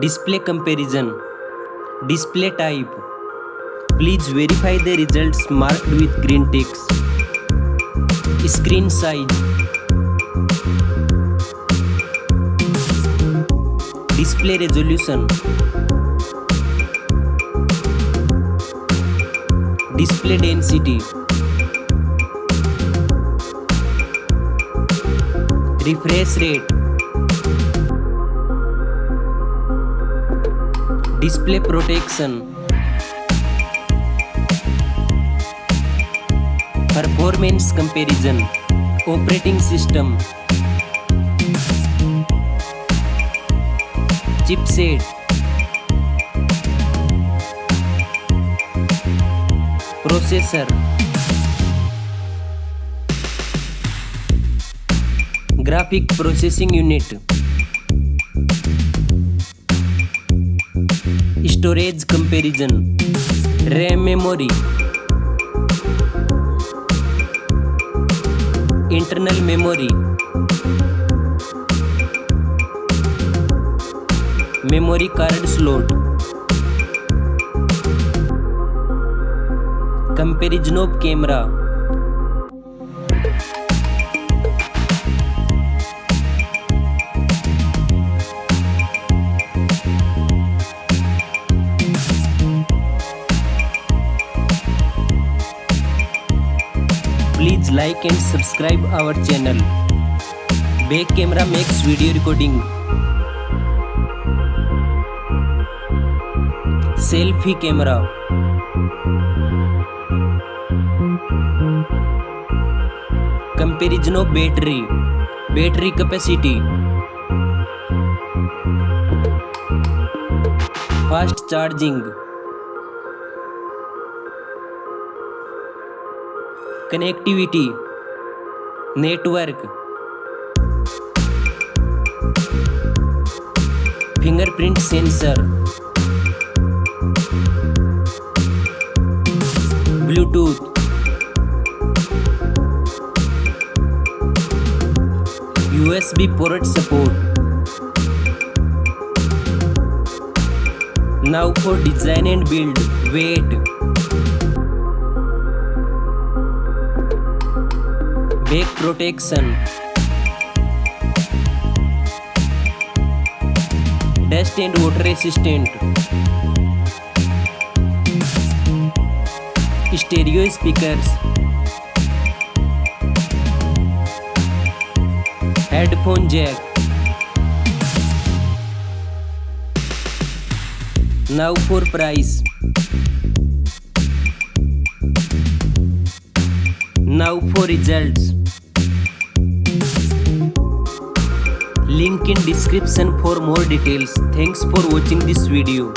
Display comparison. Display type. Please verify the results marked with green ticks. Screen size. Display resolution. Display density. Refresh rate. Display protection. Performance comparison. Operating system. Chipset. Processor. Graphic processing unit. Storage comparison. RAM memory. Internal memory. Memory card slot. Comparison of camera. Please like and subscribe our channel. Back camera makes video recording. Selfie camera. Comparison of battery. Battery capacity. Fast charging. Connectivity. Network. Fingerprint sensor. Bluetooth. USB port support. Now for design and build. Weight. Back protection. Dust and water resistant. Stereo speakers. Headphone jack. Now for price. Now for results. Link in description for more details. Thanks for watching this video.